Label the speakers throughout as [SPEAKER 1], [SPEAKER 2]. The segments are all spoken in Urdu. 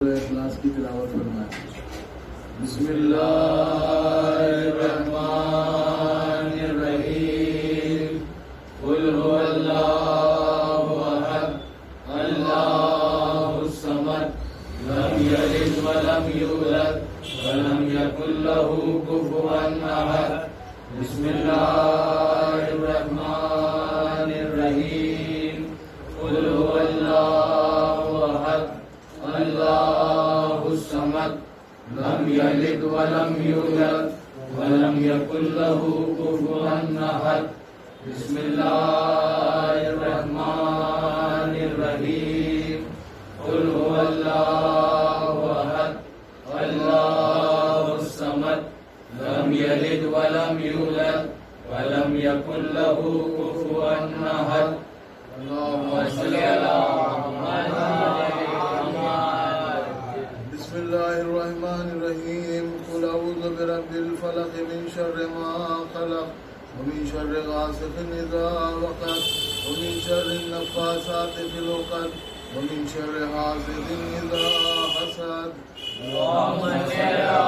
[SPEAKER 1] اخلاص کی تلاوت فرمائیں۔ بسم اللہ الرحمن الرحیم قل هو اللہ احد اللہ الصمد لم یلد ولم یولد ولم یکن له کفوا احد۔ بسم اللہ الرحمن الرحیم قل هو اللہ احد اللہ الصمد لم یلد ولم یولد ولم یکن له کفوا احد۔ بسم اللہ الرحمن الرحیم قل هو اللہ احد اللہ الصمد لم یلد ولم یولد ولم یکن له کفوا احد۔ اللہم صل علی محمد۔ بسم اللہ الرحمن الرحیم قل اعوذ برب الفلق من شر ما خلق ومن شر غاسق اذا وقب ومن شر النفاثات في العقد ومن شر حاسد اذا حسد۔ اللهم صل على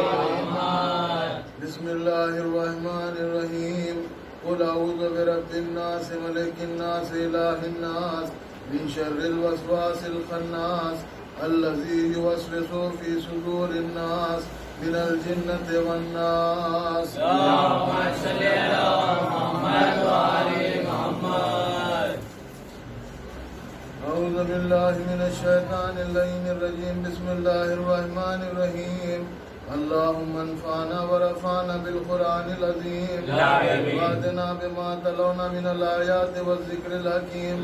[SPEAKER 1] محمد۔ بسم اللہ الرحمن الرحیم قل اعوذ برب الناس ملک الناس الہ الناس من شر الوسواس الخناس الذي يوسوس في صدور الناس من الجنة والناس۔ اللهم صل على محمد وآل محمد۔ أعوذ بالله من الشيطان اللعين الرجيم بسم الله الرحمن الرحيم اللهم انفعنا ورفعنا بالقرآن العظيم وادنا بما تلونا من الآيات والذكر الحكيم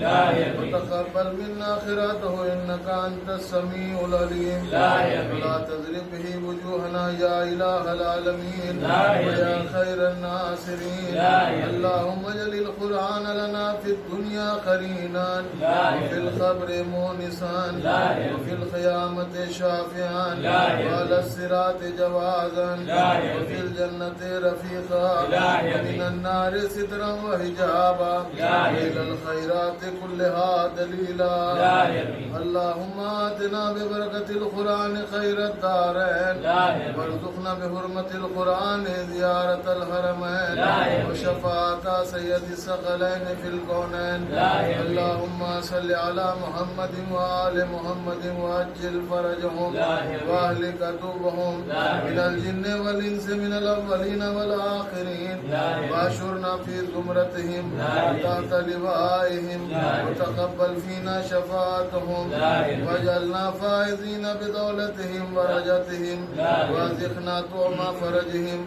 [SPEAKER 1] وتقبل منا خيراته إنك أنت السميع العليم ولا تضرب به وجوهنا يا إله العالمين ويا خير الناصرين اللهم اجعل القرآن لنا في الدنيا قرينا وفي القبر مونسا وفي القيامة شافعا وعلى الصراط جوازا وفي الجنة رفيقا ومن النار سترا وحجابا إلى الخيرات كلها دليلا۔ اللهم آتنا ببركة القرآن خير الدارين وارزقنا بحرمة القرآن زيارة الحرمين وشفاعة سيد الثقلين في الكونين۔ اللهم صل على محمد وآل محمد وعجل فرجهم واهلك كتبهم من الجن والإنس من الأولين والآخرين واشرنا في زمرتهم تحت لوائهم وتقبل فينا شفاعتهم واجعلنا فائزين بدولتهم ورجتهم وارزقنا طعم فرجهم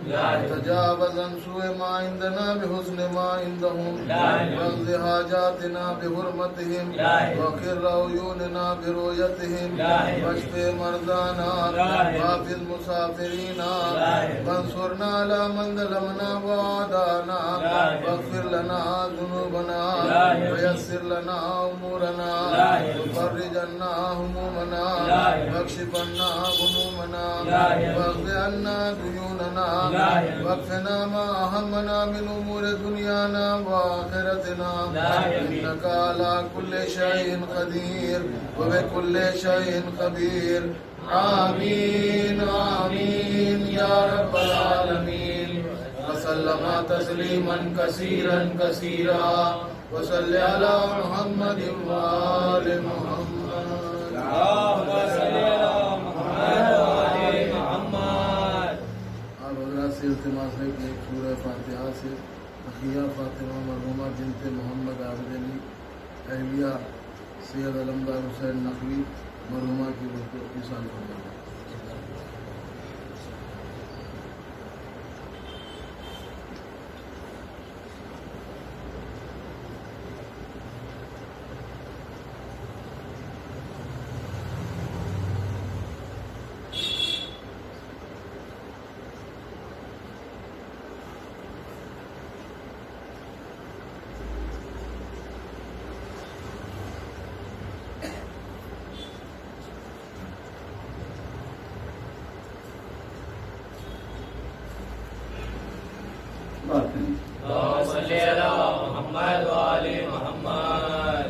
[SPEAKER 1] تجاوز عن سوء ما عندنا بحسن ما عندهم واقض حاجاتنا بحرمتهم وقر عيوننا برؤيتهم واشف مرضانا وحافظ مسافرين وانصرنا على من ظلمنا وعادانا واغفر لنا ذنوبنا ويسر لنا امورنا وفرج عنا همومنا واكشف عنا غمومنا واقض عنا ديوننا واكفنا ما اهمنا من امور دنيانا واخرتنا انك على كل شيء قدير وبكل شيء خبير۔ آمین آمین یا رب العالمین وسلم تسلیما کثیرا کثیرا وصل علی محمد وآل محمد۔ اللہم صل علی محمد وآل محمد۔ آپ حضرات سے التماس ہے کہ ایک سورہ فاتحہ سے تقیہ فاطمہ مرحومہ بنت محمد عابد علی اہلیہ سید علمدار حسین نقوی مرحومہ کی روح کو اتصال فرمائیں۔ اللهم صل على محمد وآل محمد۔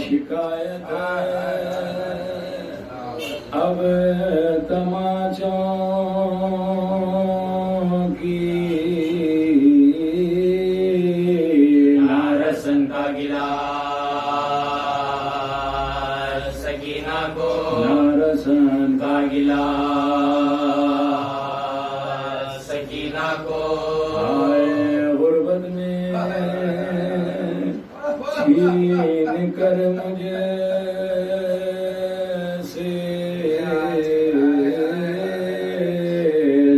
[SPEAKER 2] شکایت ہے اب تماچوں کی،
[SPEAKER 3] نارسن کا گلا سکینہ کو،
[SPEAKER 2] نارسن
[SPEAKER 3] کا گلا سکینہ کو،
[SPEAKER 2] آئے غربت میں چھین کر مجھے سے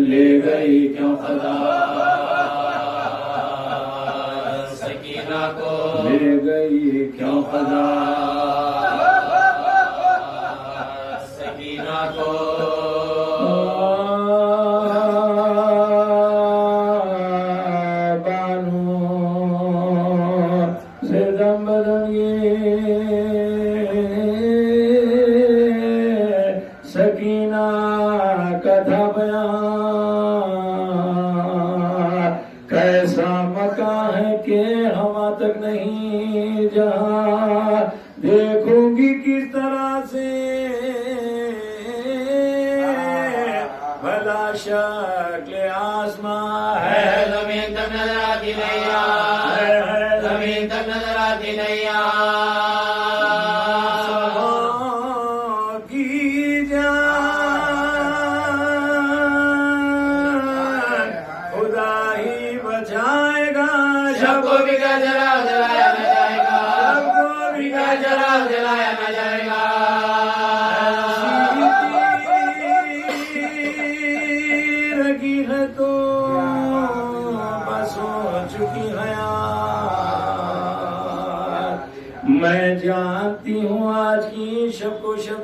[SPEAKER 2] لے گئی کیوں خدا،
[SPEAKER 3] سکینہ کو
[SPEAKER 2] لے گئی کیوں خدا،
[SPEAKER 3] سکینہ کو،
[SPEAKER 2] بانو سے دم بدن سکینہ کا تھا بیان، کیسا مکان ہے کہ ہوا تک نہیں جہاں دیکھوں گی کس طرح سے بھلا شکل آسمان ہے،
[SPEAKER 3] زمین تک نظر آتی نہیں، زمین تک نظر آتی نہیں،
[SPEAKER 2] کی جان خدا ہی بچائے گا،
[SPEAKER 3] سب کو بھی کا جلا جلایا نہ جائے گا، سب کو بھی کا جلا جلایا نہ جائے گا،
[SPEAKER 2] رگی ہے تو بس ہو چکی حیات، میں جانتی ہوں آج کی شب کو شب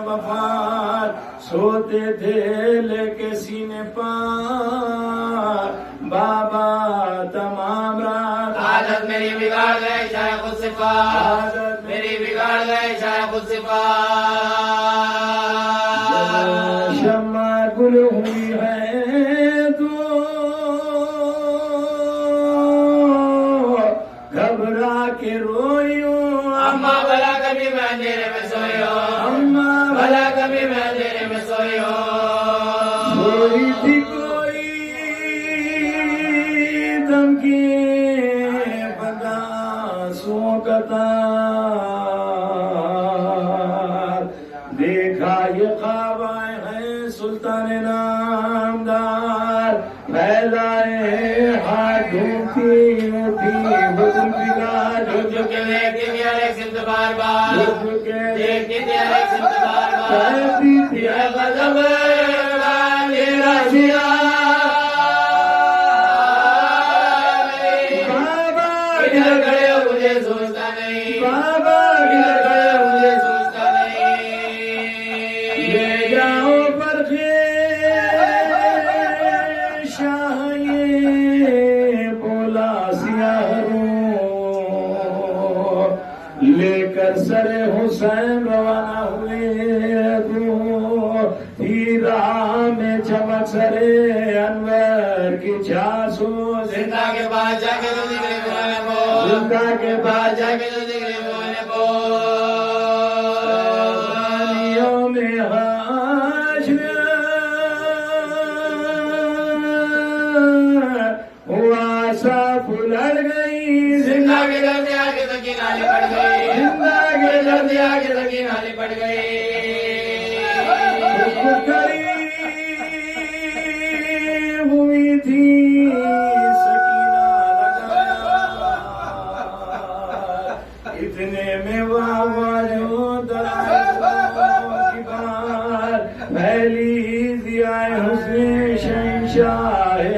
[SPEAKER 2] وفات، سوتے تھے لے کے سینے پار بابا تمام رات،
[SPEAKER 3] عادت میری بگاڑ گئے شاید خود صفات،
[SPEAKER 2] عادت
[SPEAKER 3] میری بگاڑ گئے شاید خود صفات،
[SPEAKER 2] شمع گل ہوئی ہے تو گھبرا کے روئی ہوں،
[SPEAKER 3] اماں بھلا کبھی میں اندھیرے میں سوئی ہو،
[SPEAKER 2] اماں
[SPEAKER 3] بھلا کبھی میں اندھیرے میں سوئی ہو،
[SPEAKER 2] سوئی تھی کوئی دم کی بداسوں کا تار، دیکھا یہ خواب آئے ہیں سلطان نامدار، پھیلائے ہاتھ ڈھونڈتی اٹھی بدل بگاڑ،
[SPEAKER 3] جھک جھک کے دیکھتی تھی ہر ایک سمت بار بار،
[SPEAKER 2] جھک کے
[SPEAKER 3] دیکھتی تھی ہر ایک سمت بار بار،
[SPEAKER 2] کہتی تھی
[SPEAKER 3] یہ غضب کا اندھیرا سیا،
[SPEAKER 2] بابا
[SPEAKER 3] ادھر کھڑے ہو مجھے سوچتا نہیں،
[SPEAKER 2] بابا
[SPEAKER 3] ادھر کھڑے ہو مجھے سوچتا نہیں،
[SPEAKER 2] لے جاؤ برخے شاہ یہ بولا سیاہ رو، لے کر سر حسین روانہ ہوئے تو ہی راہ میں چمک سر انور کی چھاسو،
[SPEAKER 3] زندہ کے بعد جا کے تو ذکر بولنے کو،
[SPEAKER 2] زندہ کے بعد
[SPEAKER 3] جا کے تو ذکر بولنے کو،
[SPEAKER 2] پانیوں میں حشر ہوا صاف لڑ گئی،
[SPEAKER 3] زندہ کے درد آگے سکینہ لپٹ گئی،
[SPEAKER 2] زندہ کے
[SPEAKER 3] درد آگے سکینہ لپٹ گئی،
[SPEAKER 2] قریب ہوئی تھی سکینہ لگایا، اتنے میں واہ جو درازوں کی بار پھیلی ضیاء حسن شہنشاہ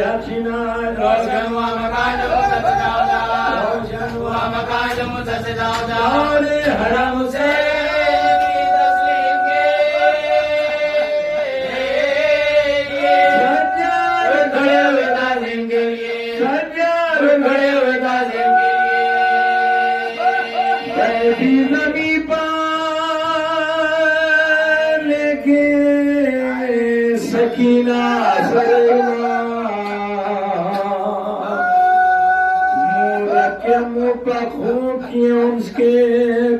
[SPEAKER 2] افشنار،
[SPEAKER 3] روشن ہوا مکان جب مجھے داؤدا، روشن ہوا مکان جب مجھے داؤدا،
[SPEAKER 2] اور حرم سے
[SPEAKER 3] تسلیم کے کھڑے ہوئے تعظیم کے لیے، کھڑے ہوئے تعظیم کے
[SPEAKER 2] بیٹھی نبی پار لے کے سکینہ سرما، مور کے منہ پر خوب کیے اس کے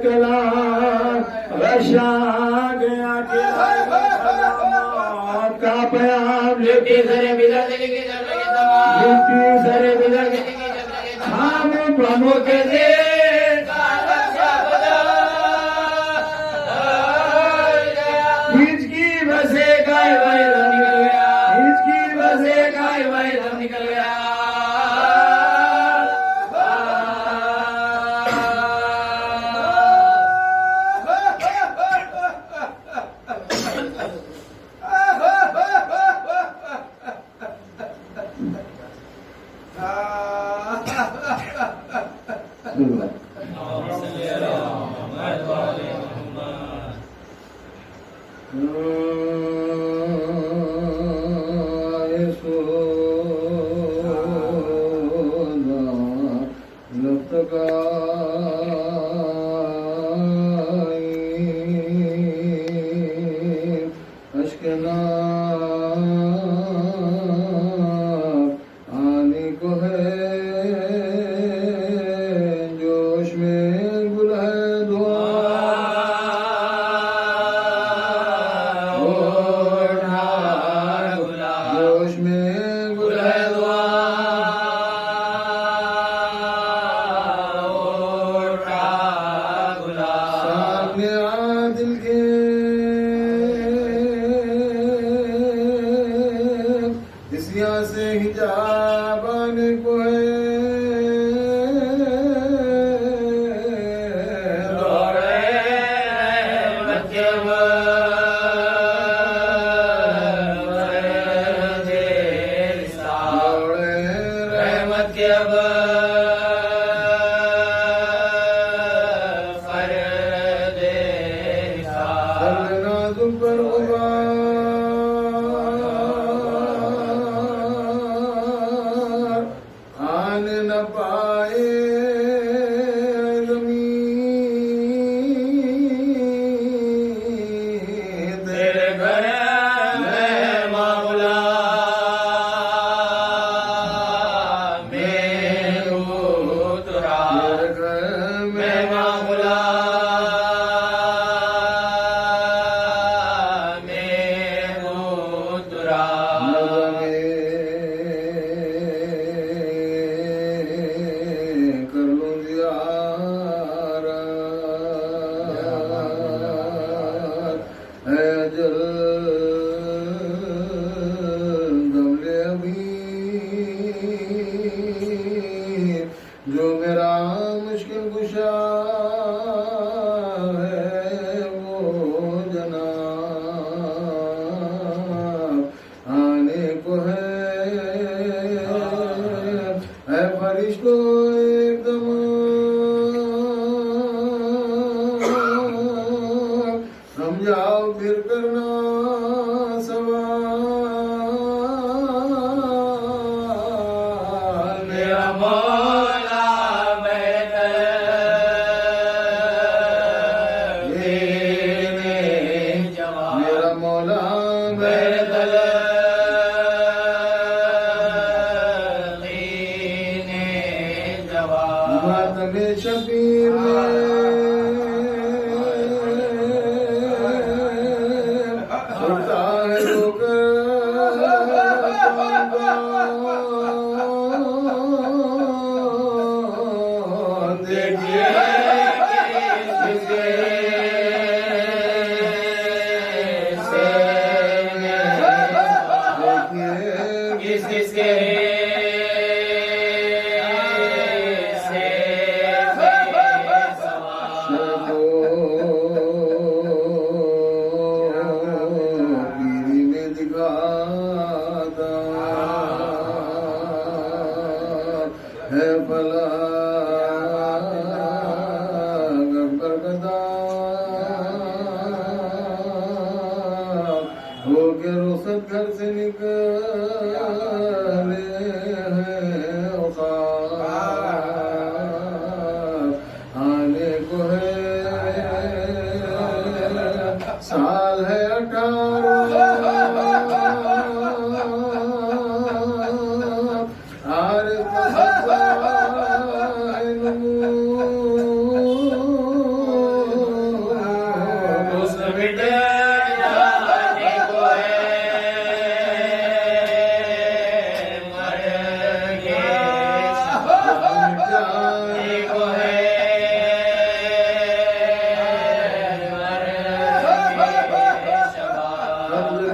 [SPEAKER 2] کلام رشا گیا کہ موت کا پیام
[SPEAKER 3] لٹی سرے بلند کی جب لگے تمام
[SPEAKER 2] لٹی سرے بلند ہم بمو کے دے ہچکی بسے گائے بھائی دم نکل گیا ہچکی بسے گائے بھائی دم نکل گیا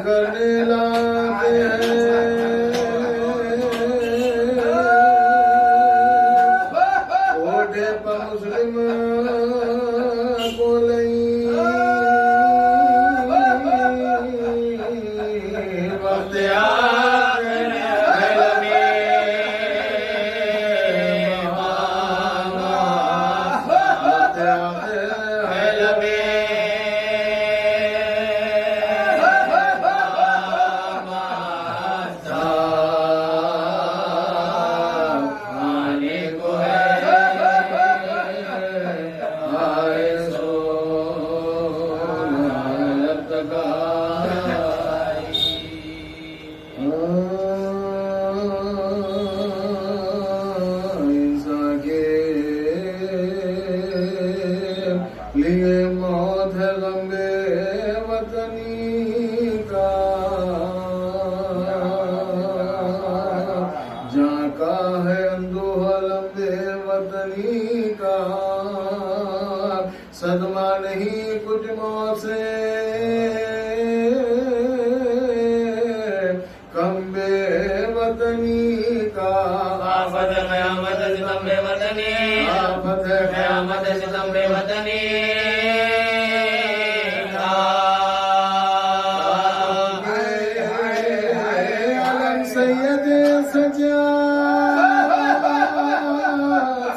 [SPEAKER 1] کرنے لاتے ہیں اوٹے پر مسلم کو لئی وقت لیے موت ہے غمبے وطنی کا جہاں کا ہے اندوہ لمبے وطنی کا صدمہ نہیں کچھ موت سے کمبے وطنی کا
[SPEAKER 3] آفت قیامت ستم بے وطنی
[SPEAKER 1] آفت ہے
[SPEAKER 3] قیامت ستم بے وطنی
[SPEAKER 1] علم سید سجا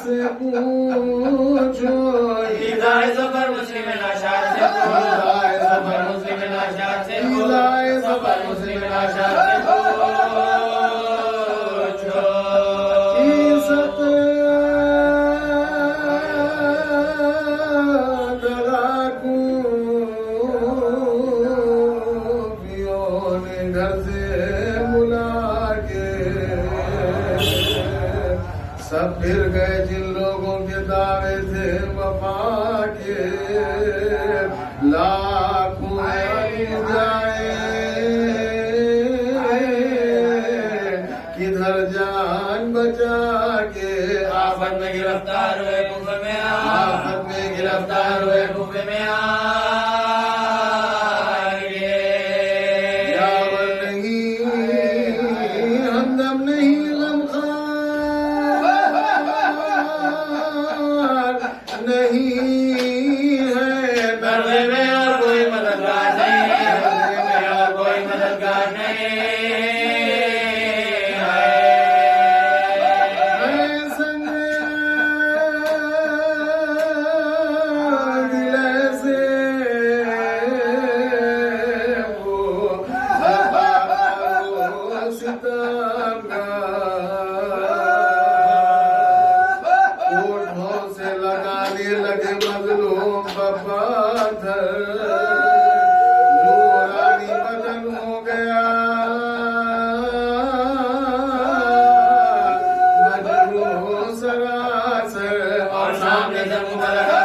[SPEAKER 1] سے پوچھو
[SPEAKER 3] ایزائے زفر مسلم ناشاد سے ایزائے زفر مسلم ناشاد سے ایزائے زفر مسلم ناشاد سے
[SPEAKER 1] گھر سے بلا کے سب پھر گئے جن لوگوں کے دعوے تھے وفا کے لاکھوں جائے کدھر جان بچا کے
[SPEAKER 3] آفت میں گرفتار ہوئے کفر میں آفت میں گرفتار ہوئے کفر میں
[SPEAKER 1] نہیں ہے
[SPEAKER 3] دربے میں اور کوئی مددگار نہیں دربے میں اور کوئی مددگار نہیں
[SPEAKER 1] سنگ دل سے وہ ستم کا لگے مظلوم پاتھر نورانی بدن ہو گیا مجروح سراسر
[SPEAKER 3] اور سامنے سے منہ پہ لگا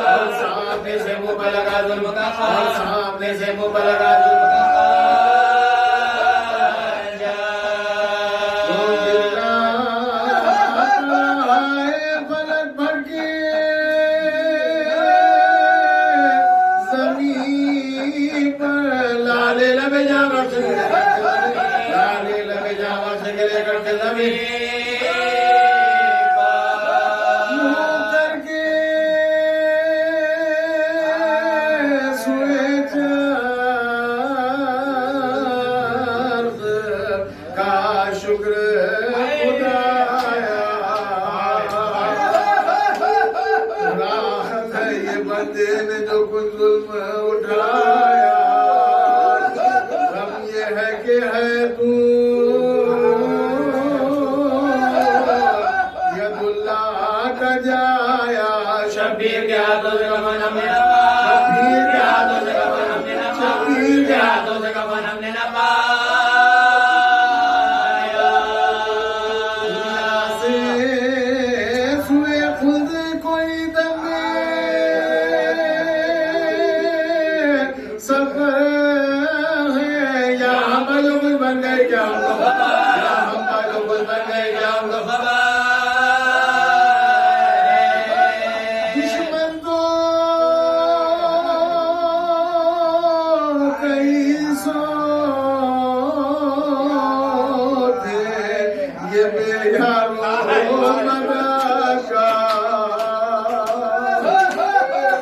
[SPEAKER 3] اور سامنے سے منہ پہ لگا ظلم کا اور سامنے سے منہ پہ لگا ظلم کا
[SPEAKER 1] شکر خدایا راحت ہے یہ بندے نے جو کچھ ظلم اٹھایا غم یہ ہے کہ ہے تو ید اللہ کا جایا
[SPEAKER 3] شبیر کے ہاتھوں سے کفن ہم نے نہ پایا شبیر کے ہاتھوں سے کفن ہم نے نہ پایا شبیر کے ہاتھوں سے کفن ہم نے نہ پایا
[SPEAKER 1] دشمن کو کئی تھے یہ بے یارو مداکا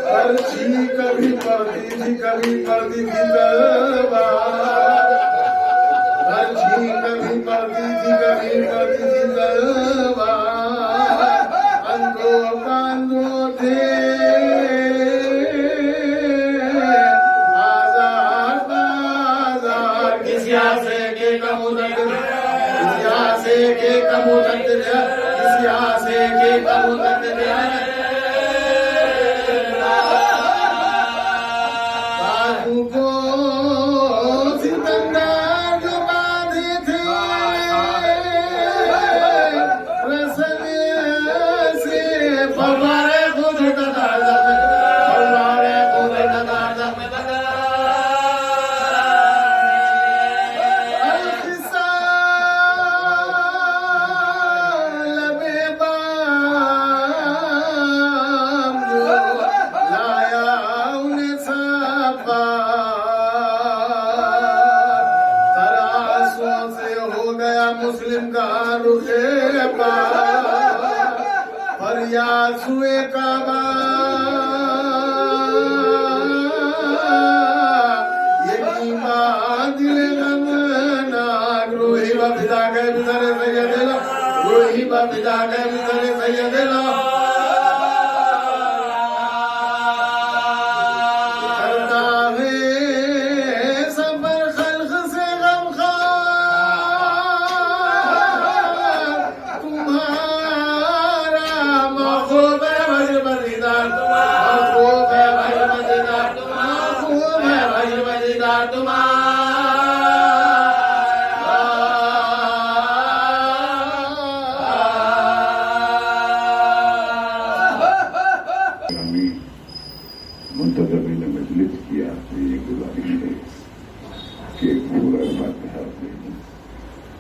[SPEAKER 1] پرچی کبھی پڑتی تھی تلوار پرچی کبھی پڑتی تھی تلوار اندو کاندو تھے مسلم کا رخ فریاد سوئے کعبہ یہ ایمان دل غمناک روحی با فدا گئے بسر سید اللہ روحی با فدا گئے بسر سید اللہ
[SPEAKER 4] منتظمین مجلس کی آپ سے یہ گزارش ہے کہ ایک پورا فاتحہ پڑھیں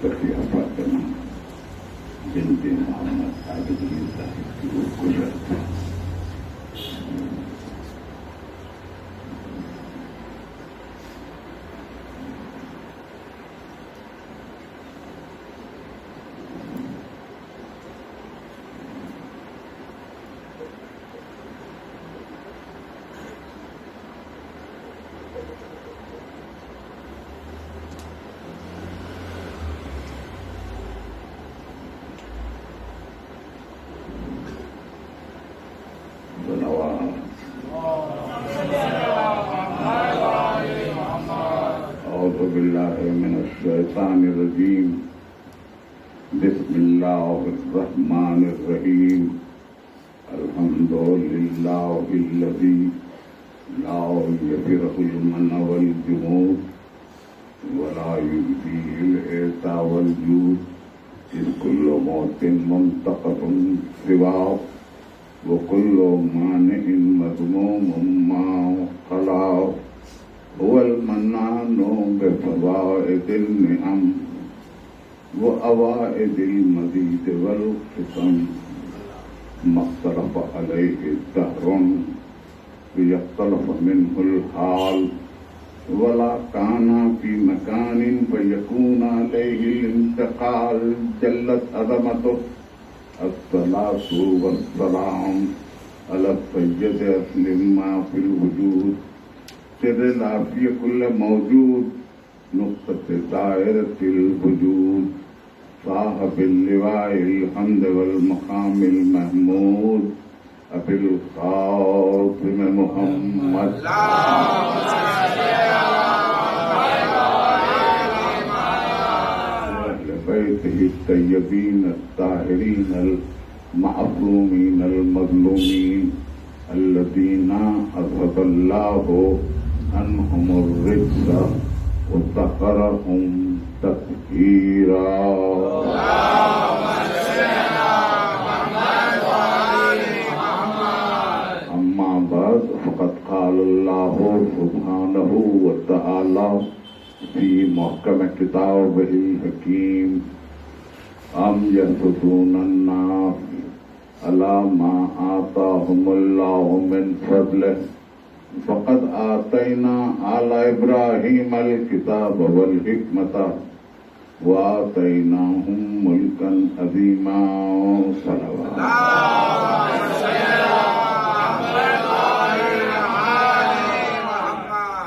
[SPEAKER 4] تاکہ فاطمہ بنت محمد عابد صاحب کی روح کو شرط ہے. أعوذ بالله من الشيطان الرجيم. بسم الله الرحمن الرحيم. الحمد لله الذي لا يفرق المن والجمود ولا يؤذيه الإعطى والجود إذ كل موت منتقط سواه وكل مانع مذموم ما خلاه. هو المنان بفوائد النعم وأوائد المزيد والقسم ما اختلف عليه الدهر ليختلف منه الحال ولا كان في مكان فيكون عليه الانتقال. جلت عظمته. الصلاة والسلام على السيد أصل ما في الوجود سر العافية كل موجود نقطة دائرة الوجود صاحب اللواء الحمد والمقام المحمود أبي القاسم محمد وأهل بيته الطيبين الطاهرين المعصومين المظلومين الذين أذهب الله عنهم الرجس وطهرهم تطهيرا. أما بعد فقد قال الله سبحانه وتعالى في محكم كتابه الحكيم أم يحسدون الناس على ما آتاهم الله من فضله فقد آتینا آل ابراہیم الکتاب والحکمت وآتیناہم ملکا عظیما صلوات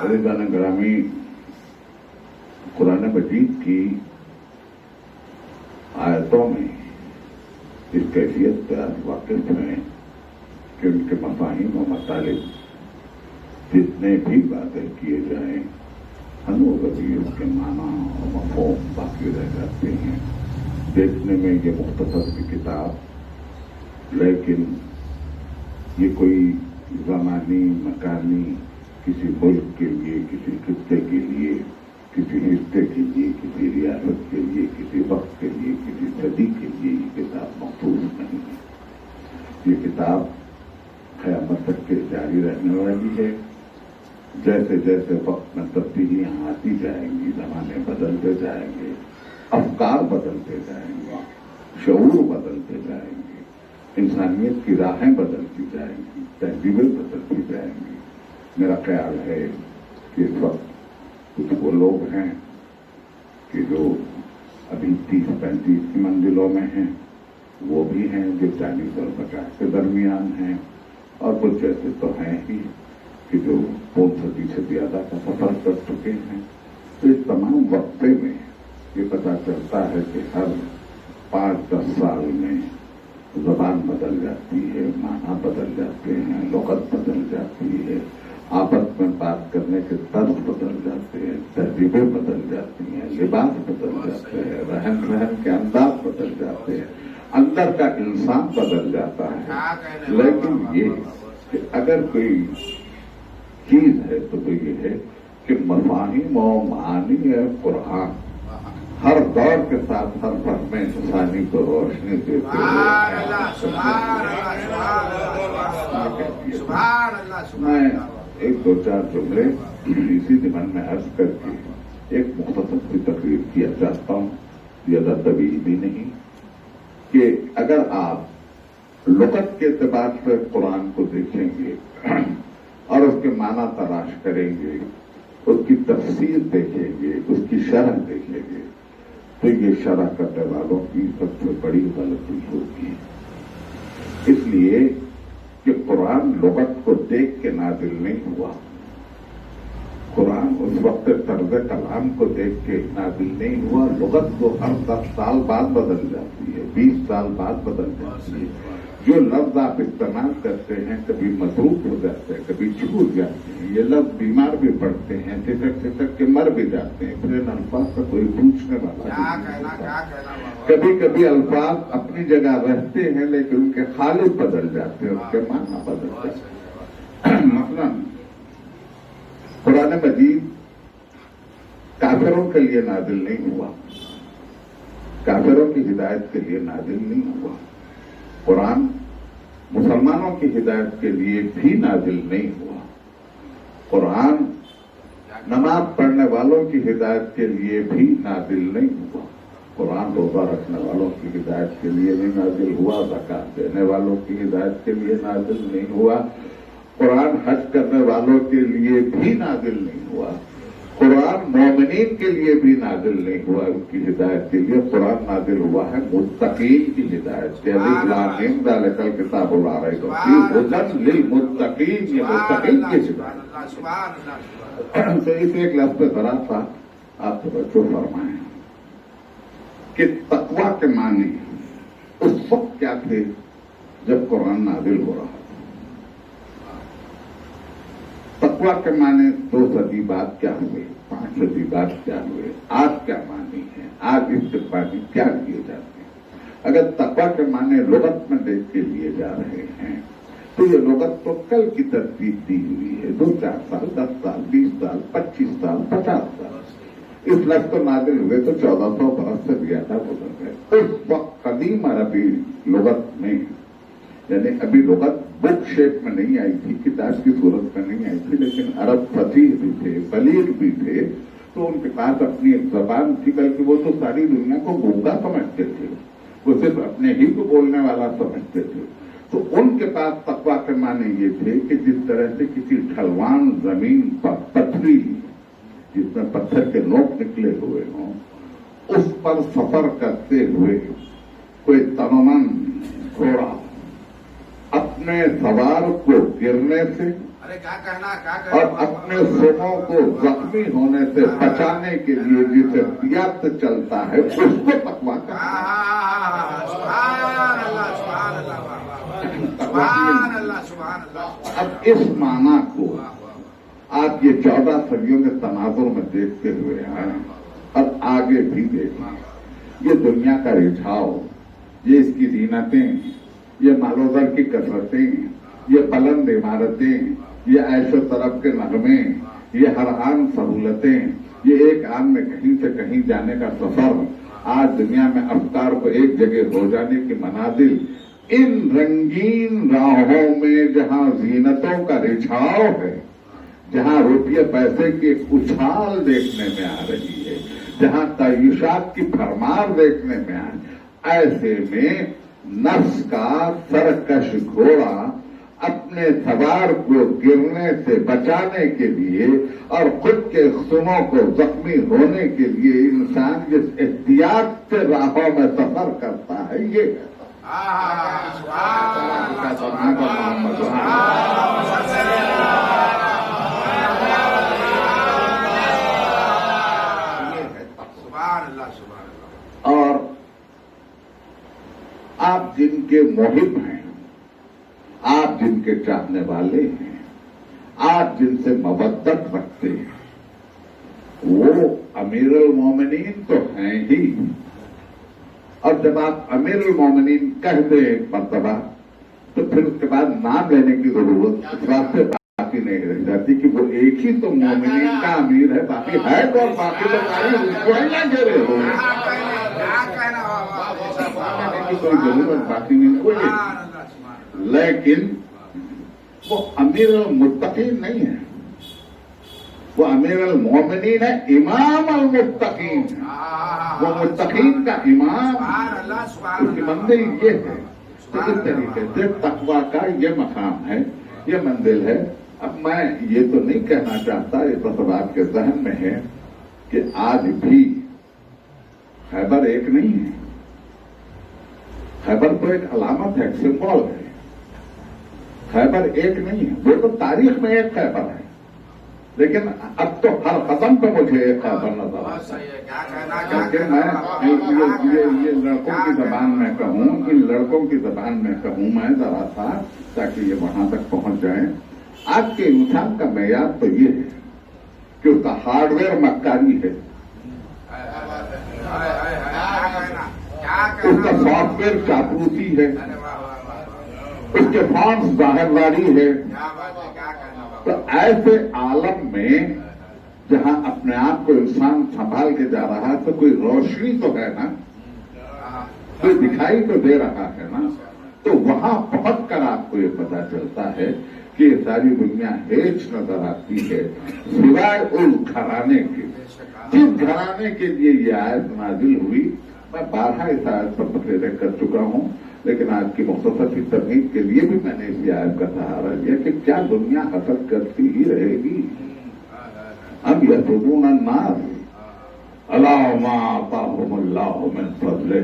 [SPEAKER 4] عزیزان گرامی، قرآن مجید کی آیتوں میں اس کیفیت سے آپ واقف ہیں کہ ان کے مفاہیم و مطالب جتنے بھی واضح کیے جائیں ہنوز ابھی اس کے معنی اور مفہوم باقی رہ جاتے ہیں۔ دیکھنے میں یہ مختصر سی کتاب، لیکن یہ کوئی زمانی مکانی کسی ملک کے لیے، کسی خطے کے لیے، کسی حصے کے لیے، کسی ریاست کے لیے، کسی وقت کے لیے، کسی صدی کے لیے یہ کتاب مخصوص نہیں ہے۔ یہ کتاب قیامت تک کے جاری رہنے والی ہے۔ جیسے جیسے وقت میں تبدیلیاں آتی جائیں گی، زمانے بدلتے جائیں گے، افکار بدلتے جائیں گے، شعور بدلتے جائیں گے، انسانیت کی راہیں بدلتی جائیں گی، تہذیبیں بدلتی جائیں گی۔ میرا خیال ہے کہ اس وقت کچھ وہ لوگ ہیں کہ جو ابھی 30-35 کی منزلوں میں ہیں، وہ بھی ہیں جو 40 اور 50 کے درمیان ہیں، اور کچھ ایسے تو ہیں ہی کہ جو 5 صدی سے زیادہ کا سفر کر چکے ہیں۔ تو اس تمام وقفے میں یہ پتہ چلتا ہے کہ ہر 5-10 سال میں زبان بدل جاتی ہے، معنی بدل جاتے ہیں، لغت بدل جاتی ہے، آپس میں بات کرنے کے طرز بدل جاتے ہیں، تہذیبیں بدل جاتی ہیں، لباس بدل جاتے ہیں، رہن سہن کے انداز بدل جاتے ہیں، اندر کا انسان بدل جاتا ہے۔ لیکن یہ کہ اگر کوئی چیز ہے تو وہ یہ ہے کہ مفاہیم و معانی ہے قرآن ہر دور کے ساتھ ہر فہم انسانی کو روشنی دیتے میں 1-2-4 جملے اسی ضمن میں عرض کر کے ایک مختصر سی تقریر کیا چاہتا ہوں، زیادہ طویل بھی نہیں، کہ اگر آپ لغت کے اعتبار سے قرآن کو دیکھیں گے اور اس کے معنی تلاش کریں گے، اس کی تفسیر دیکھیں گے، اس کی شرح دیکھیں گے، تو یہ شرح کرنے والوں کی سب سے بڑی غلطی ہوگی۔ اس لیے کہ قرآن لغت کو دیکھ کے نازل نہیں ہوا، قرآن اس وقت طرز کلام کو دیکھ کے نازل نہیں ہوا۔ لغت تو ہر 10 سال بعد بدل جاتی ہے، 20 سال بعد بدل جاتی ہے۔ جو لفظ آپ استعمال کرتے ہیں کبھی مضروب ہو جاتے ہیں، کبھی چھوٹ جاتے ہیں، یہ لفظ بیمار بھی پڑتے ہیں، ٹھٹک کے مر بھی جاتے ہیں، پھر ان الفاظ کا کوئی پوچھنے والا نہیں۔ کبھی کبھی الفاظ اپنی جگہ رہتے ہیں لیکن ان کے خالق بدل جاتے ہیں، ان کے معنی بدل جاتے ہیں۔ مثلا قرآن مجید کافروں کے لیے نازل نہیں ہوا، کافروں کی ہدایت کے لیے نازل نہیں ہوا۔ قرآن مسلمانوں کی ہدایت کے لیے بھی نازل نہیں ہوا۔ قرآن نماز پڑھنے والوں کی ہدایت کے لیے بھی نازل نہیں ہوا۔ قرآن روزہ رکھنے والوں کی ہدایت کے لیے نہیں نازل ہوا، زکات دینے والوں کی ہدایت کے لیے نازل نہیں ہوا۔ قرآن حج کرنے والوں کے لیے بھی نازل نہیں ہوا۔ قرآن مومنین کے لیے بھی نازل نہیں ہوا، ان کی ہدایت کے لیے قرآن نازل ہوا ہے متقین کی ہدایت کے لیے۔ ذالک الکتاب لا ریب فیہ ھدی للمتقین، یہ متقین کی ہدایت۔ تو اس ایک لفظ پہ ذرا سا آپ توجہ فرمائیں کہ تقویٰ کے معنی اس وقت کیا تھے جب قرآن نازل ہو رہا تھا۔ تقویٰ کے معنی 2 صدی بعد کیا ہوئے، 5 صدی بعد کیا ہوئے، آج کیا معنی ہے، آج اس کے معنی کیا لیے جاتے ہیں۔ اگر تقویٰ کے معنی لغت میں دیکھ کے لیے جا رہے ہیں تو یہ لغت تو کل کی ترتیب دی ہوئی ہے، 2-4 سال، 10 سال، 20 سال، 25 سال، 50 سال۔ اس لفظ کو نازل ہوئے تو 1400 برس سے زیادہ گزر گئے۔ اس وقت قدیم عربی لغت میں یعنی ابھی لغت بک شیپ میں نہیں آئی تھی، کتاب کی صورت میں نہیں آئی تھی، لیکن عرب فصیح بھی تھے، بلیغ بھی تھے، تو ان کے پاس اپنی ایک زبان تھی، بلکہ وہ تو ساری دنیا کو گونگا سمجھتے تھے، وہ صرف اپنے ہی کو بولنے والا سمجھتے تھے۔ تو ان کے پاس تقویٰ کے معنی یہ تھے کہ جس طرح سے کسی ڈھلوان زمین پر پتھری جس میں پتھر کے نوک نکلے ہوئے ہوں اس پر سفر کرتے ہوئے کوئی تنمند گھوڑا اپنے سوار کو گرنے سے اور اپنے سوموں کو زخمی ہونے سے بچانے کے لیے جسے پیات چلتا ہے اس کو تقویٰ کہا۔ اب اس معنی کو آپ یہ 14 صدیوں کے تناظر میں دیکھتے ہوئے آئے اور آگے بھی دیکھیں، یہ دنیا کا رجحاؤ، یہ اس کی زینتیں، یہ مال و زر کی کثرتیں، یہ بلند عمارتیں، یہ عیش و طرب کے نغمے، یہ ہر آن سہولتیں، یہ ایک آن میں کہیں سے کہیں جانے کا سفر، آج دنیا میں افکار کو ایک جگہ ہو جانے کی منازل، ان رنگین راہوں میں جہاں زینتوں کا رجحاؤ ہے، جہاں روپیے پیسے کی اچھال دیکھنے میں آ رہی ہے، جہاں تعیشات کی بھرمار دیکھنے میں آ رہی ہے، ایسے میں نفس کا سرکش گھوڑا اپنے سوار کو گرنے سے بچانے کے لیے اور خود کے سنوں کو زخمی ہونے کے لیے انسان جس احتیاط سے راہوں میں سفر کرتا ہے یہ ہے۔ اور آپ جن کے محب ہیں، آپ جن کے چاہنے والے ہیں، آپ جن سے مودت رکھتے ہیں، وہ امیر المومنین تو ہیں ہی، اور جب آپ امیر المومنین کہہ دیں ایک مرتبہ تو پھر اس کے بعد نام لینے کی ضرورت اس واسطے باقی نہیں رہ جاتی کہ وہ ایک ہی تو مومنین کا امیر ہے، باقی ہے تو اور باقی تو ساری اس کو ہی نہ گھیرے ہو، کوئی ضرورت باقی نہیں کوئی، لیکن وہ امیر المتقین نہیں ہے، وہ امیر المومنین ہے، امام المتقین ہے، وہ متقین کا امام، اس کی منزل یہ ہے۔ تو اس طریقے سے تقویٰ کا یہ مقام ہے، یہ منزل ہے۔ اب میں یہ تو نہیں کہنا چاہتا، یہ تو سب آپ کے ذہن میں ہے کہ آج بھی خیبر ایک نہیں ہے، خیبر تو ایک علامت ہے، سمبول ہے، خیبر ایک نہیں ہے، وہ تو تاریخ میں ایک خیبر ہے، لیکن اب تو ہر قدم پہ مجھے ایک خیبر نظر آتا ہے، کیونکہ میں یہ لڑکوں کی زبان میں کہوں، ان لڑکوں کی زبان میں کہوں میں ذرا سا تاکہ یہ وہاں تک پہنچ جائیں۔ آج کے انسان کا معیار تو یہ ہے کہ اس کا ہارڈ ویئر مکاری ہے، اس کا سافٹ ویئر چاپلوسی ہے، اس کے فارمز ظاہرداری ہے۔ تو ایسے عالم میں جہاں اپنے آپ کو انسان سنبھال کے جا رہا ہے تو کوئی روشنی تو ہے نا، کوئی دکھائی تو دے رہا ہے نا، تو وہاں پہنچ کر آپ کو یہ پتا چلتا ہے کہ یہ ساری دنیا ہیچ نظر آتی ہے سوائے اس گھرانے کے، جس گھرانے کے لیے یہ آیت نازل ہوئی۔ میں 12 اس آیت پر تقریریں کر چکا ہوں، لیکن آج کی مختصر سی ترغیب کے لیے بھی میں نے اس آیت کا سہارا لیا کہ کیا دنیا حسد کرتی ہی رہے گی؟ اب یحسدون الناس علی ما آتاہم اللہ من فضلہ،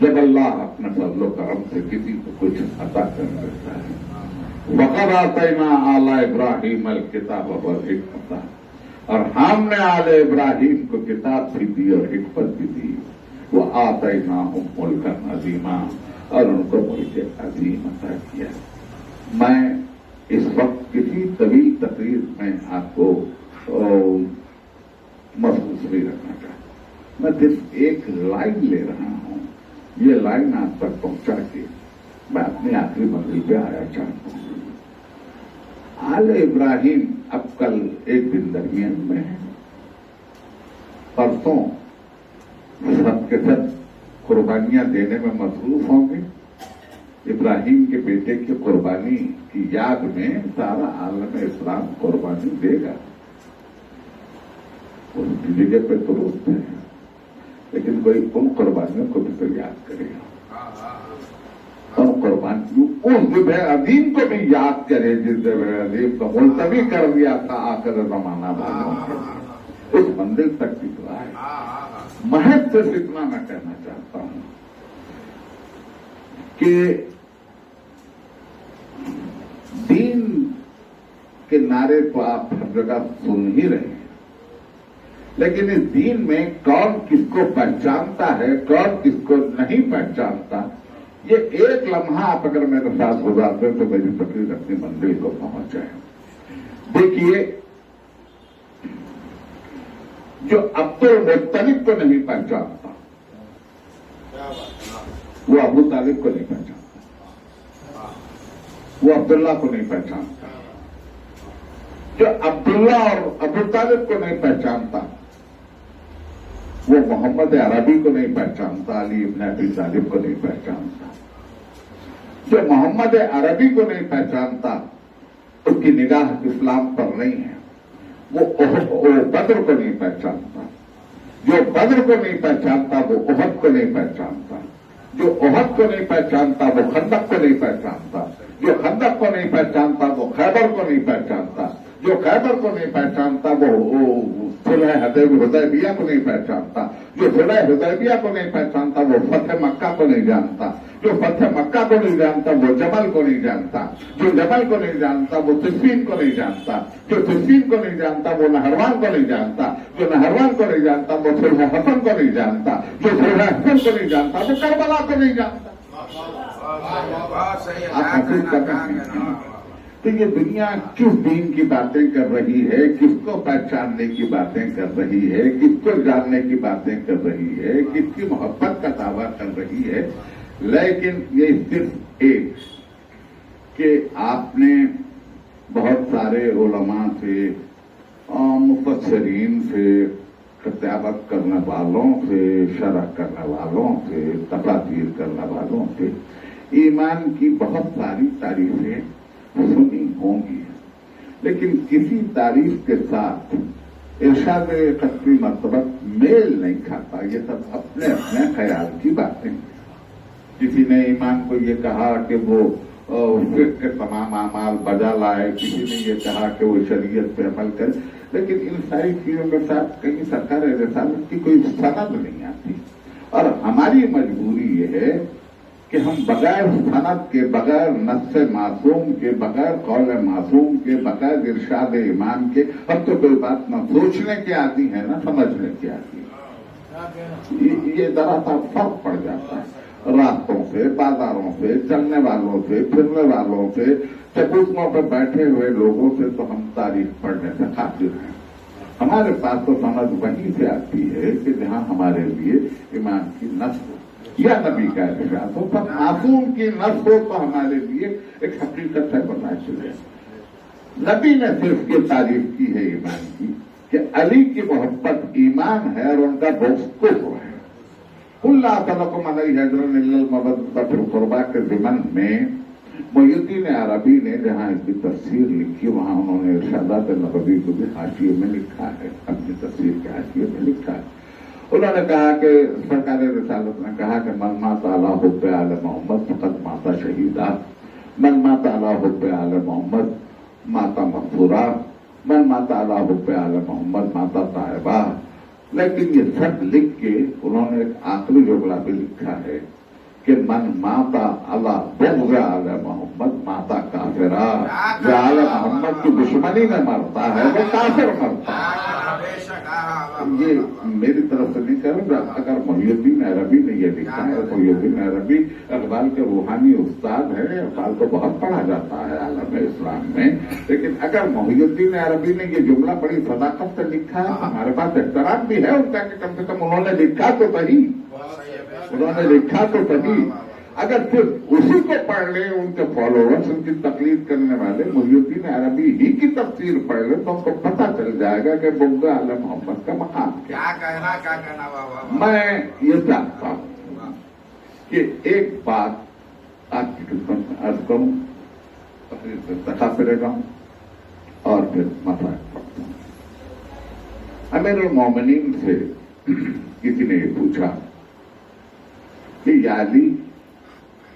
[SPEAKER 4] جب اللہ اپنے فضل و کرم سے کسی کو کچھ عطا کر دیتا ہے۔ وَقَدْ آتَيْنَا آلَ ابراہیم الکتاب والحکمۃ، اور ہم نے آل ابراہیم کو کتاب بھی دی اور حکمت بھی دی۔ وَآتَيْنَاهُمْ مُلْكًا عَظِيمًا، اور ان کو ملک عظیم عطا کیا۔ میں اس وقت کسی طویل تقریر میں آپ کو محفوظ نہیں رکھنا چاہتا، میں صرف ایک لائن لے رہا ہوں، یہ لائن آپ تک پہنچا کے میں اپنی آخری منزل پہ آیا چاہتا ہوں۔ آل ابراہیم اب کل ایک دن درمیان میں ہے، پرسوں سب کے سب قربانیاں دینے میں مصروف ہوں گے۔ ابراہیم کے بیٹے کی قربانی کی یاد میں سارا عالم اسلام قربانی دے گا، اس کی جگہ پہ درست ہے، لیکن کوئی ان قربانیوں کو بھی تو یاد کرے گا۔ اور قربان اس جب عظیم کو بھی یاد کرے جس جب عظیم کو ملتوی کر دیا تھا آخر زمانہ والوں نے، اس منزل تک پہنچا ہے۔ محض صرف اتنا میں کہنا چاہتا ہوں کہ دین کے نعرے تو آپ ہر جگہ سن ہی رہے ہیں، لیکن اس دین میں کون کس کو پہچانتا ہے، کون کس کو نہیں پہچانتا، یہ ایک لمحہ آپ اگر میرے ساتھ گزار دیں تو میری تقریر اپنی منزل کو پہنچ جائے۔ دیکھیے، جو عبد المطلب کو نہیں پہچانتا وہ ابو طالب کو نہیں پہچانتا، وہ عبداللہ کو نہیں پہچانتا، جو عبداللہ اور ابو طالب کو نہیں پہچانتا وہ محمد عربی کو نہیں پہچانتا، علی ابن ابی طالب کو نہیں پہچانتا۔ جو محمد عربی کو نہیں پہچانتا اس کی نگاہ اسلام پر نہیں ہے، وہ بدر کو نہیں پہچانتا، جو بدر کو نہیں پہچانتا وہ احد کو نہیں پہچانتا، جو احد کو نہیں پہچانتا وہ خندق کو نہیں پہچانتا، جو خندق کو نہیں پہچانتا وہ خیبر کو نہیں پہچانتا، جو خیبر کو نہیں پہچانتا وہ صلح حدیبیہ کو نہیں پہچانتا، جو صلح حدیبیہ کو نہیں پہچانتا وہ فتح مکہ کو نہیں جانتا، جو فتح مکہ کو نہیں جانتا وہ جبل کو نہیں جانتا، جو جبل کو نہیں جانتا وہ صفین کو نہیں جانتا، جو صفین کو نہیں جانتا وہ نہروان کو نہیں جانتا، جو نہروان کو نہیں جانتا وہ صلح حسن کو نہیں جانتا، جو صلح حسن کو نہیں جانتا وہ کربلا کو نہیں جانتا۔ آپ محسوس کرتے ہیں تو یہ دنیا کس دین کی باتیں کر رہی ہے، کس کو پہچاننے کی باتیں کر رہی ہے، کس کو جاننے کی باتیں کر رہی ہے، کس کی محبت کا دعویٰ کر رہی ہے، لیکن یہ صرف ایک کہ آپ نے بہت سارے علماء سے، مفسرین سے، کتابت کرنے والوں سے، شرح کرنے والوں سے، تفاسیر کرنے والوں سے ایمان کی بہت ساری تعریفیں سنی ہوں گی، لیکن کسی تعریف کے ساتھ ارشاد قطعی مرتبہ میل نہیں کھاتا۔ یہ سب اپنے اپنے خیال کی باتیں۔ کسی نے ایمان کو یہ کہا کہ وہ فقہ کے تمام اعمال بجا لائے، کسی نے یہ کہا کہ وہ شریعت پہ عمل کرے، لیکن ان ساری چیزوں کے ساتھ کہیں سرکار رسالت کی کوئی سند نہیں آتی، اور ہماری مجبوری یہ ہے کہ ہم بغیر سند کے، بغیر نص معصوم کے، بغیر قول معصوم کے، بغیر ارشاد ایمان کے ہم تو کوئی بات نہ سوچنے کے عادی ہیں نہ سمجھنے کے عادی ہیں۔ یہ ذرا سا فرق پڑ جاتا ہے راستوں سے، بازاروں سے، چلنے والوں سے، پھرنے والوں سے، چبوتروں پر بیٹھے ہوئے لوگوں سے تو ہم تاریخ پڑھنے سے قاصر ہیں۔ ہمارے پاس تو سمجھ وہیں سے آتی ہے کہ جہاں ہمارے لیے ایمان کی نص ہو یا نبی کا ارشاد ہو، پر معصوم کی نص ہو تو ہمارے لیے ایک حقیقت ہے پتہ چلے۔ نبی نے صرف یہ تعریف کی ہے ایمان کی کہ علی کی محبت ایمان ہے اور ان کا بغض کفر ہے۔ اللہ تعالیٰ علیہ حضرت المودۃ فی القربیٰ کے ضمن میں محی الدین عربی نے جہاں اس کی تفسیر لکھی وہاں انہوں نے ارشادات نبوی کو بھی حاشیے میں لکھا ہے، اپنی تفسیر کے حاشیے میں لکھا ہے۔ انہوں نے کہا کہ سرکار رسالت نے کہا کہ من مات علی حب آل محمد فقط ماتا شہیدہ، من مات علی حب آل محمد ماتا مغفورہ، من مات علی حب آل محمد ماتا طاہبہ۔ لیکن یہ سب لکھ کے انہوں نے ایک آخری جملہ بھی لکھا ہے کہ من ماتا علی بغض آل محمد ماتا کافرہ، جو آل محمد کی دشمنی میں مرتا ہے وہ کافر مرتا ہے۔ یہ میری طرف سے نہیں کروں گا، اگر محی الدین عربی نے یہ لکھا ہے، محی الدین عربی اقبال کے روحانی استاد ہے، اقبال کو بہت پڑھا جاتا ہے عالم اسلام میں، لیکن اگر محی الدین عربی نے یہ جملہ بڑی صداقت سے لکھا ہے ہمارے پاس احترام بھی ہے ان کا کہ کم سے کم انہوں نے لکھا تو صحیح، انہوں نے لکھا تو صحیح۔ اگر صرف اسی کو پڑھ لیں ان کے فالوورز، ان کی تقلید کرنے والے محی الدین عربی ہی کی تفسیر پڑھ لیں تو ان کو پتہ چل جائے گا کہ بغض آل محمد کا مقام کیا ہے۔ میں یہ چاہتا ہوں کہ ایک بات آپ کی خدمت میں عرض کروں، تقریر سے تقاصر جاؤں اور پھر مسائل پڑھتا ہوں۔ امیر المومنین سے کسی نے یہ پوچھا کہ یا علی،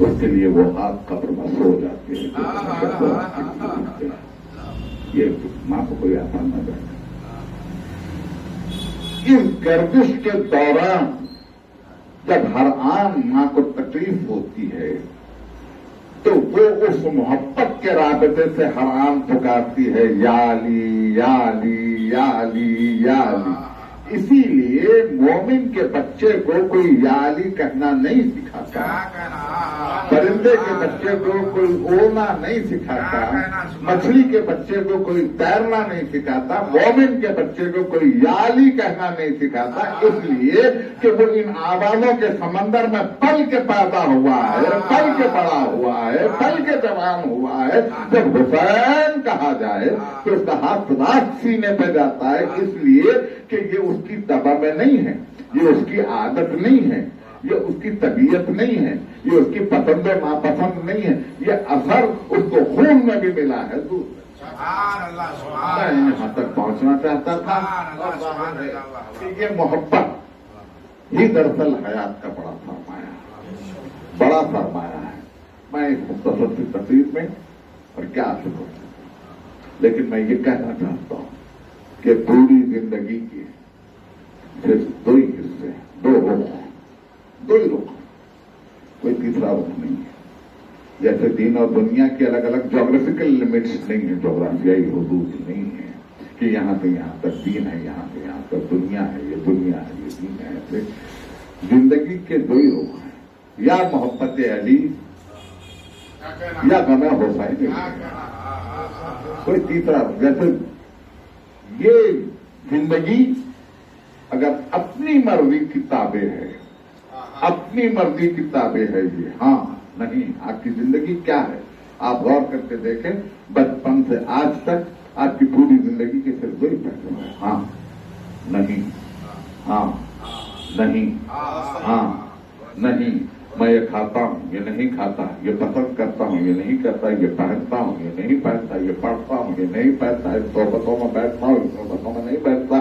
[SPEAKER 4] اس کے لیے وہ آپ قبر میں سو جاتے ہیں. یہ ماں کو کوئی آتا نہ جائے. اس گردش کے دوران جب ہر عام ماں کو تکلیف ہوتی ہے تو وہ اس محبت کے رابطے سے ہر عام پکارتی ہے یا علی یا علی یا علی یا علی. اسی لیے مومن کے بچے کو کوئی یا علی کہنا نہیں سکھاتا, پرندے کے بچے کو کوئی اڑنا نہیں سکھاتا, مچھلی کے بچے کو کوئی تیرنا نہیں سکھاتا, مومن کے بچے کو کوئی یا علی کہنا نہیں سکھاتا, اس لیے کہ وہ ان آوازوں کے سمندر میں پل کے پیدا ہوا ہے, پل کے بڑا ہوا ہے, پل کے جوان ہوا ہے. جب حسین کہا جائے تو اس کا ہاتھ راست سینے پہ جاتا ہے, اس لیے کہ یہ اس کی طبع میں نہیں ہے, یہ اس کی عادت نہیں ہے, یہ اس کی طبیعت نہیں ہے, یہ اس کی پسند و ناپسند نہیں ہے, یہ اثر اس کو خون میں بھی ملا ہے. میں یہاں تک پہنچنا چاہتا تھا کہ یہ محبت ہی دراصل حیات کا بڑا سرمایہ ہے, بڑا سرمایہ ہے. میں اس مختصر سی تقریر میں اور کیا شکر, لیکن میں یہ کہنا چاہتا ہوں کہ پوری زندگی کی صرف دو ہی حصے, دو ہی رخ, کوئی تیسرا رخ نہیں ہے. جیسے دین اور دنیا کی الگ الگ جغرافیکل لمٹس نہیں ہیں, جغرافیائی حدود نہیں ہے کہ یہاں سے یہاں تک دین ہے, یہاں سے یہاں تک دنیا ہے, یہ دنیا ہے, یہ دین ہے. ایسے زندگی کے دو ہی رخ ہیں, یا محبت علی یا غم حسین. کوئی تیسرا رخ, جیسے یہ زندگی اگر اپنی مرضی کی تابع ہے, اپنی مرضی کی تابع ہے, یہ ہاں نہیں. آپ کی زندگی کیا ہے, آپ غور کر کے دیکھیں, بچپن سے آج تک آپ کی پوری زندگی کے صرف دو ہی پہلو ہے, ہاں نہیں, ہاں نہیں, ہاں نہیں. میں یہ کھاتا ہوں, یہ نہیں کھاتا, یہ پسند کرتا ہوں, یہ نہیں کرتا, یہ پہنتا ہوں, یہ نہیں پہنتا, یہ پڑھتا ہوں, یہ نہیں پڑھتا, اس صحبتوں میں بیٹھتا ہوں, اس صحبتوں میں نہیں بیٹھتا,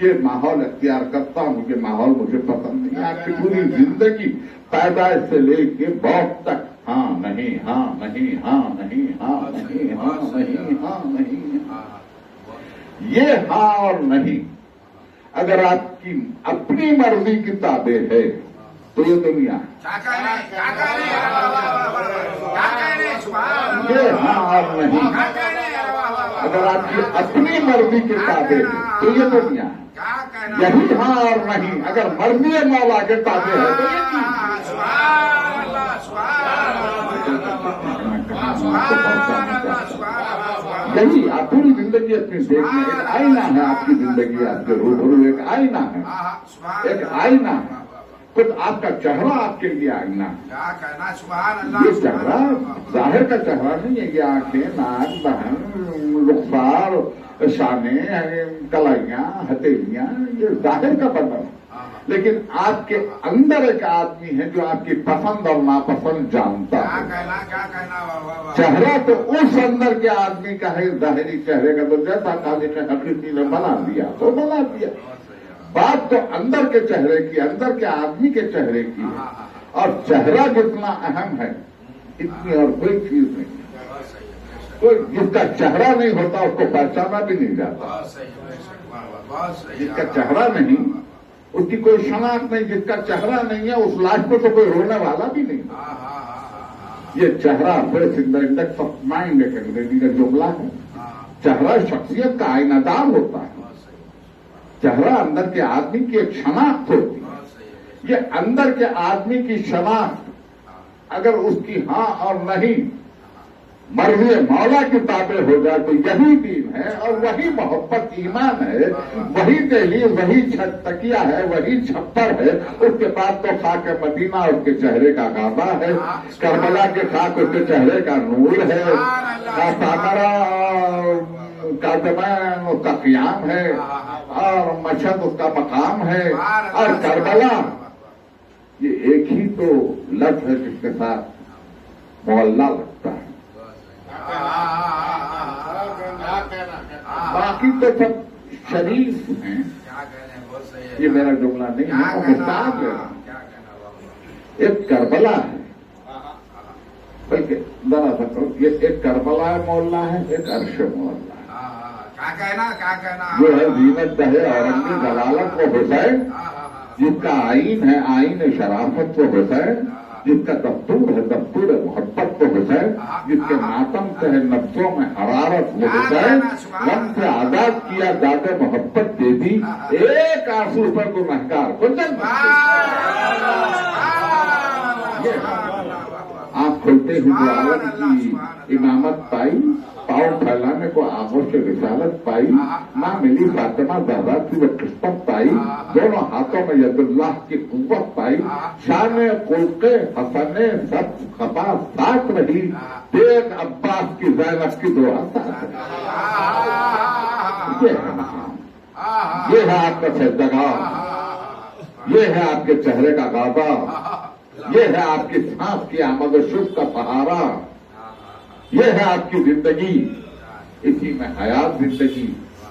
[SPEAKER 4] یہ ماحول اختیار کرتا ہوں, یہ ماحول مجھے پسند نہیں. آپ کی پوری زندگی پیدائش سے لے کے موت تک ہاں نہیں, ہاں نہیں, ہاں نہیں, ہاں نہیں, ہاں نہیں, ہاں نہیں. یہ ہاں اور نہیں اگر آپ کی اپنی مرضی کی تابع ہے تو یہ دنیا ہے. یہ ہاں اور نہیں اگر آپ کی اپنی مرضی کے تابع ہے تو یہ دنیا ہے. یہی ہاں اور نہیں اگر مرضی مولا کے تابع ہے تو یہ چیز. یہی آپ پوری زندگی اپنی دیکھنے, ایک آئینہ ہے آپ کی زندگی, آپ کے روبرو ایک آئینہ ہے, ایک آئینہ ہے. خود آپ کا چہرہ آپ کے لیے آئینہ ہے. یہ چہرہ ظاہر کا چہرہ نہیں ہے, یہ آنکھیں, ناک, دہن, رخسار, شانے, کلائیاں, ہتھیلیاں, یہ ظاہر کا بدن ہے. لیکن آپ کے اندر ایک آدمی ہے جو آپ کی پسند اور ناپسند جانتا ہے. چہرہ تو اس اندر کے آدمی کا ہے, ظاہری چہرے کا تو جیسا خالق حقیقی نے بنا دیا تو بنا دیا. بات تو اندر کے چہرے کی, اندر کے آدمی کے چہرے کی ہے. اور چہرہ جتنا اہم ہے اتنی اور کوئی چیز نہیں. کوئی جس کا چہرہ نہیں ہوتا اس کو پہچانا بھی نہیں جاتا. جس کا چہرہ نہیں اس کی کوئی شناخت نہیں, جس کا چہرہ نہیں ہے اس لاش کو تو کوئی رونے والا بھی نہیں. یہ چہرہ face in the index of mind ایک انگریزی کا جملہ ہے. چہرہ شخصیت کا آئینہ دار ہوتا ہے. چہرہ اندر کے آدمی کی ایک شناخت ہوتی ہے. یہ اندر کے آدمی کی شناخت اگر اس کی ہاں اور نہیں مرضی مولا کی تابع ہو جائے تو یہی دین ہے اور وہی محبت ایمان ہے, وہی دہلیز, وہی چھت تکیہ ہے, وہی چھپر ہے. اس کے بعد تو خاک مدینہ اس کے چہرے کا غابہ ہے, کربلا کے خاک اس کے چہرے کا نور ہے, سامرا کا زمین اس کا قیام ہے, اور مشہد اس کا مقام ہے, اور کربلا یہ ایک ہی تو لفظ ہے جس کے ساتھ معلّہ لگتا ہے. باقی تو سب شریف ہیں. یہ میرا جملہ نہیں ہے, مثال ہے. ایک کربلا ہے بلکہ ذرا سا کرو، یہ ایک کربلا مولا ہے، ایک عرش مولا ہے.
[SPEAKER 3] کیا کہنا
[SPEAKER 4] جو ہے زینت دہے اورنگی جلالت و حسین، جس کا آئین ہے آئین شرافت و حسین، جس کا دستور ہے دستور محبت و حسین، جس کے ماتم سے ہے نبضوں میں حرارت و حسین، غم سے آزاد کیا داد محبت دے دی، ایک آنسو پر گنہگار کو جنت آپ کھلتے ہی جو عالم کی امامت پائی، پاؤں پھیلانے کو آغوش رسالت پائی، ماں ملی فاطمہ زہرا کی وہ قسمت پائی، دونوں ہاتھوں میں ید اللہ کی قوت پائی، شان خلق حسن سب خفا ساتھ رہی، دیکھ عباس کی زینب کی دعا ساتھ رہی. یہ ہے آپ کا سجدگاہ، یہ ہے آپ کے چہرے کا غابہ، یہ ہے آپ کی سانس کی آمد و شب کا سہارا، یہ ہے آپ کی زندگی، اسی میں حیات زندگی،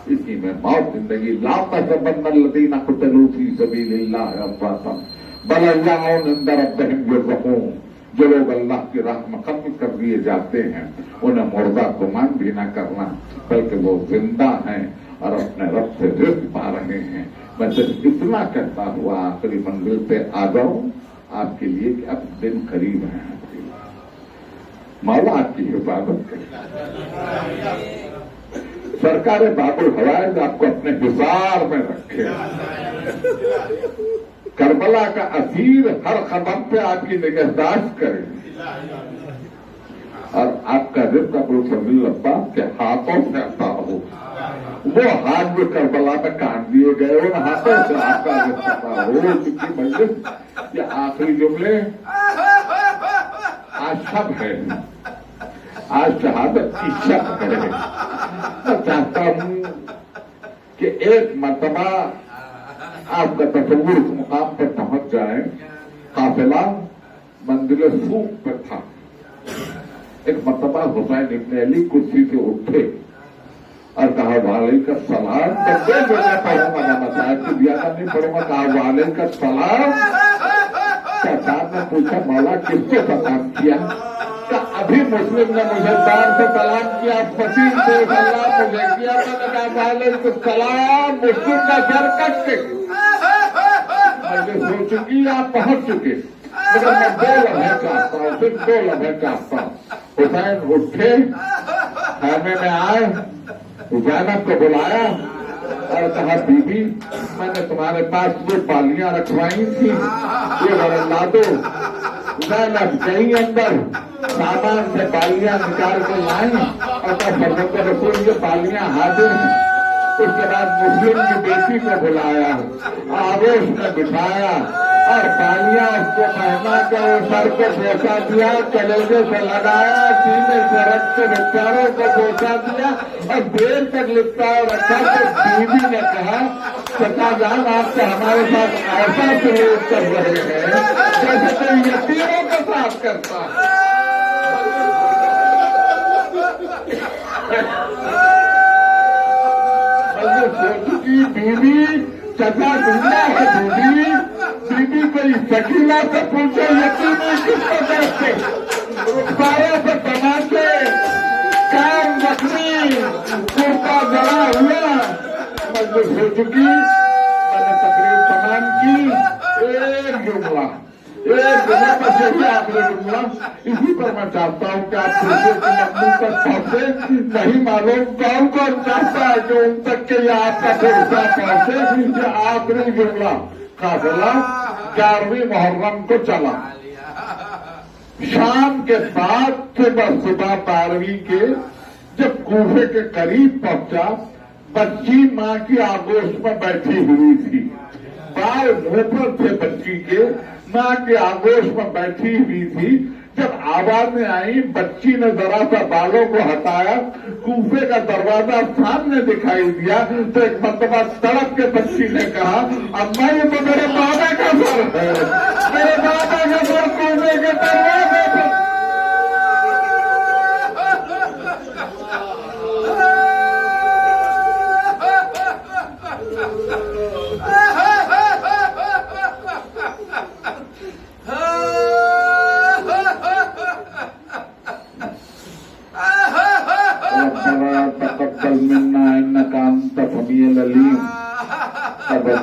[SPEAKER 4] اسی میں موت زندگی. لا تحسبن الذین قتلوا فی سبیل اللہ امواتا بل احیاء عند ربہم یرزقون. جو لوگ اللہ کی راہ میں ختم کر دیے جاتے ہیں انہیں مردہ گمان بھی نہ کرنا، بلکہ وہ زندہ ہیں اور اپنے رب سے رزق پا رہے ہیں. میں صرف اتنا کہتا ہوا آخری منزل پہ آ جاؤں آپ کے لیے کہ اب دن قریب ہیں. مولا آپ کی حفاظت کرے، سرکار باب الحوائج آپ کو اپنے حصار میں رکھے، کربلا کا اسیر ہر قدم پہ آپ کی نگہداشت کرے، اور آپ کا رزق ابو فضل عباس کے ہاتھوں سے عطا ہو. وہ ہاتھ جو کربلا میں کاٹ دیے گئے ان ہاتھوں سے آپ کا رزق عطا ہو. کیونکہ مجلس یہ آخری جملے آج شب ہے، آج شہادت کی شب ہے. میں چاہتا ہوں کہ ایک مرتبہ آپ کا تصور اس مقام پر پہنچ جائے. قافلہ منزل سوق پر تھا. ایک مرتبہ حسین ابن علی کرسی سے اٹھے اور کہا وعلیکم السلام. بندے جو میں پڑھوں گا نہ مسائل کی زیادہ نہیں پڑھوں گا. کہا وعلیکم السلام. صاحب نے پوچھا مولا کس کو سلام کیا؟ کہ ابھی مسلم نے مجھے دار سے سلام کیا، فصیل سے سلام مجھے کیا. میں نے کہا وعلیکم السلام. مسلم کا سر کٹ کے مجھے سوچ چکی آپ پہنچ چکے، مگر میں 2 لمحے چاہتا ہوں، صرف 2 لمحے چاہتا ہوں. حسین اٹھے، خیمے میں آئے، زینب کو بلایا اور کہا بی بی میں نے تمہارے پاس جو بالیاں رکھوائی تھی یہ ذرا لا دو. زینب گئی اندر، سامان سے بالیاں نکال کے لائیں اور کہا فرزند رسول یہ بالیاں حاضر ہیں. اس کے بعد مسلم کی بیٹی کو بلایا، آغوش میں بٹھایا اور بالیاں اس کو پہنا کر سر کو بوسا دیا، کلیجے سے لگایا، سینے سے رکھ کے پیاروں کو بوسا دیا اور دیر تک لپٹا رکھا. تو بیوی نے کہا چچا جان آپ تو ہمارے ساتھ ایسا سلوک کر رہے ہیں جیسے کوئی یتیموں کے ساتھ کرتا ہے. کی بیوی چچا دنیا ہے، بیوی کوئی سکینہ سے پوچھے یتیمی کس کو کہتے، رخساروں سے تماشے، کام زخمی، کرتا جڑا ہوا. مجلس ہو چکی، میں نے تقریر تمام کی. ایک جملہ بس یہی آخری جملہ، اسی پر میں چاہتا ہوں کہ آپ دوسرے کے مقبول تک پہنچے. نہیں معلوم کون کون چاہتا ہے کہ ان تک کے یہ آپ کا بھروسہ پہنچے. یہ آخری جملہ. قافلہ 11ویں محرم کو چلا. شام کے بعد صبح 12ویں کے جب کوفے کے قریب پہنچا، بچی ماں کی آغوش میں بیٹھی ہوئی تھی. بال منہ پر تھے بچی کے، ماں کی آغوش میں بیٹھی ہوئی تھی. جب آوازیں آئی بچی نے ذرا سا بالوں کو ہٹایا، کوفے کا دروازہ سامنے دکھائی دیا تو ایک مرتبہ تڑپ کے بچی نے کہا اماں یہ تو میرے بابا کا سر ہے، میرے بابا کا سر کوفے کے دروازے پر.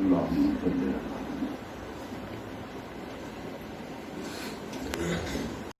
[SPEAKER 4] اللهم صل على